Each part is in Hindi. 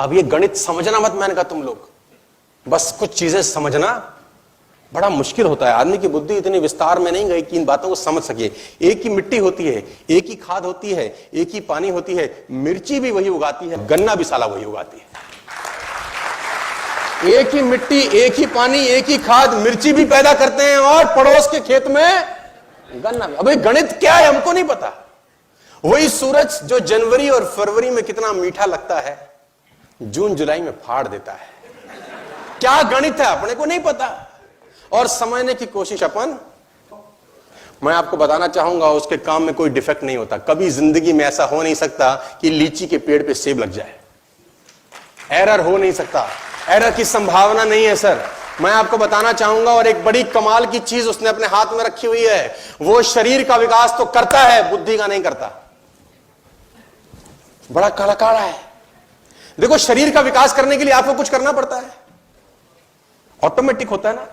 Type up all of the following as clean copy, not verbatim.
अब ये गणित समझना मत, मैंने कहा तुम लोग बस कुछ चीजें समझना बड़ा मुश्किल होता है। आदमी की बुद्धि इतनी विस्तार में नहीं गई कि इन बातों को समझ सके। एक ही मिट्टी होती है, एक ही खाद होती है, एक ही पानी होती है, मिर्ची भी वही उगाती है, गन्ना भी साला वही उगाती है। एक ही मिट्टी, एक ही पानी, एक ही खाद, मिर्ची भी पैदा करते हैं और पड़ोस के खेत में गन्ना भी। अबे गणित क्या है हमको नहीं पता। वही सूरज जो जनवरी और फरवरी में कितना मीठा लगता है, जून जुलाई में फाड़ देता है। क्या गणित है अपने को नहीं पता और समझने की कोशिश अपन। मैं आपको बताना चाहूंगा उसके काम में कोई डिफेक्ट नहीं होता। कभी जिंदगी में ऐसा हो नहीं सकता कि लीची के पेड़ पे सेब लग जाए। एरर हो नहीं सकता, एरर की संभावना नहीं है सर। मैं आपको बताना चाहूंगा और एक बड़ी कमाल की चीज उसने अपने हाथ में रखी हुई है। वो शरीर का विकास तो करता है, बुद्धि का नहीं करता। बड़ा कड़काड़ा है। देखो शरीर का विकास करने के लिए आपको कुछ करना पड़ता है, ऑटोमेटिक होता है ना,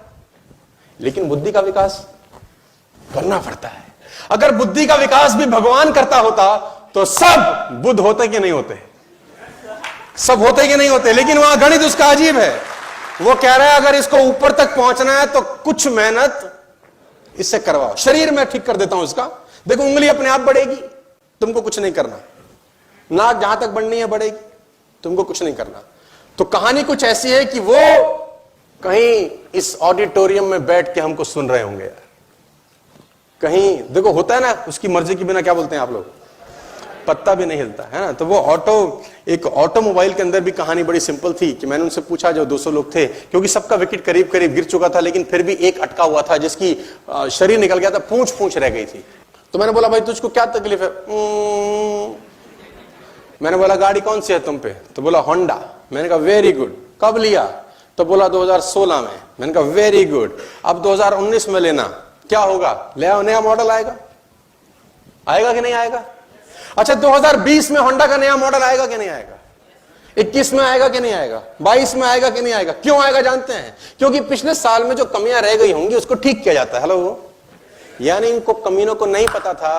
लेकिन बुद्धि का विकास करना पड़ता है। अगर बुद्धि का विकास भी भगवान करता होता तो सब बुद्ध होते कि नहीं होते? सब होते कि नहीं होते? लेकिन वहां गणित उसका अजीब है। वो कह रहा है अगर इसको ऊपर तक पहुंचना है तो कुछ मेहनत इससे करवाओ। शरीर में ठीक कर देता हूं इसका, देखो उंगली अपने आप बढ़ेगी, तुमको कुछ नहीं करना। नाक जहां तक बढ़नी है बढ़ेगी, तुमको कुछ नहीं करना। तो कहानी कुछ ऐसी है कि वो कहीं इस ऑडिटोरियम में बैठ के हमको सुन रहे होंगे यार। कहीं देखो होता है ना, उसकी मर्जी के बिना क्या बोलते हैं आप लोग, पत्ता भी नहीं हिलता है ना। तो वो एक ऑटोमोबाइल के अंदर भी कहानी बड़ी सिंपल थी कि मैंने उनसे पूछा, जो 200 लोग थे, क्योंकि सबका विकेट करीब करीब गिर चुका था, लेकिन फिर भी एक अटका हुआ था जिसकी शरीर निकल गया था, पूंछ रह गई थी। तो मैंने बोला भाई तुझको क्या तकलीफ है? मैंने बोला गाड़ी कौन सी है तुम पे? तो बोला होंडा। मैंने कहा वेरी गुड, कब लिया? तो बोला 2016 में। मैंने कहा वेरी गुड, अब 2019 में लेना, क्या होगा? ले आओ, नया मॉडल आएगा। आएगा कि नहीं आएगा? अच्छा 2020 में होंडा का नया मॉडल आएगा कि नहीं आएगा? 21 में आएगा कि नहीं आएगा? 22 में आएगा कि नहीं आएगा? क्यों आएगा जानते हैं? क्योंकि पिछले साल में जो कमियां रह गई होंगी उसको ठीक किया जाता है। हेलो, यानी इनको कमीनों को नहीं पता था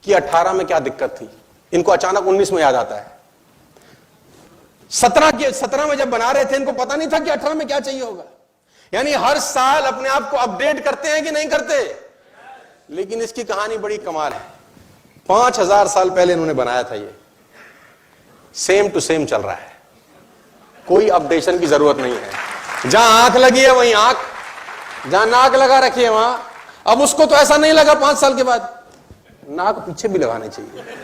कि 18 में क्या दिक्कत थी, इनको अचानक 19 में याद आता है। 17 में जब बना रहे थे इनको पता नहीं था कि 18 में क्या चाहिए होगा। यानी हर साल अपने आप को अपडेट करते हैं कि नहीं करते? लेकिन इसकी कहानी बड़ी कमाल है। 5000 साल पहले इन्होंने बनाया था, ये सेम टू सेम चल रहा है, कोई अपडेशन की जरूरत नहीं है। जहां आंख लगी है वहीं आंख, जहां नाक लगा रखी है वहां। अब उसको तो ऐसा नहीं लगा 5 साल के बाद, नाक पीछे भी लगानी चाहिए।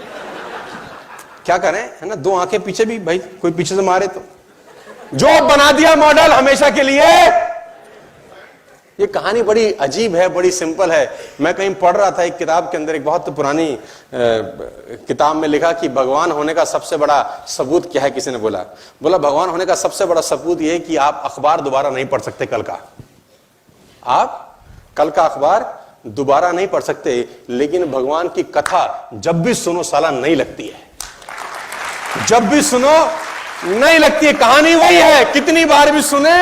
क्या करें, है ना, 2 आंखें पीछे भी, भाई कोई पीछे से मारे तो। जो बना दिया मॉडल हमेशा के लिए। ये कहानी बड़ी अजीब है, बड़ी सिंपल है। मैं कहीं पढ़ रहा था एक किताब के अंदर, एक बहुत पुरानी किताब में लिखा कि भगवान होने का सबसे बड़ा सबूत क्या है। किसी ने बोला भगवान होने का सबसे बड़ा सबूत यह है कि आप अखबार दोबारा नहीं पढ़ सकते कल का। आप कल का अखबार दोबारा नहीं पढ़ सकते, लेकिन भगवान की कथा जब भी सुनो साला नहीं लगती है, जब भी सुनो नहीं लगती है। कहानी वही है, कितनी बार भी सुने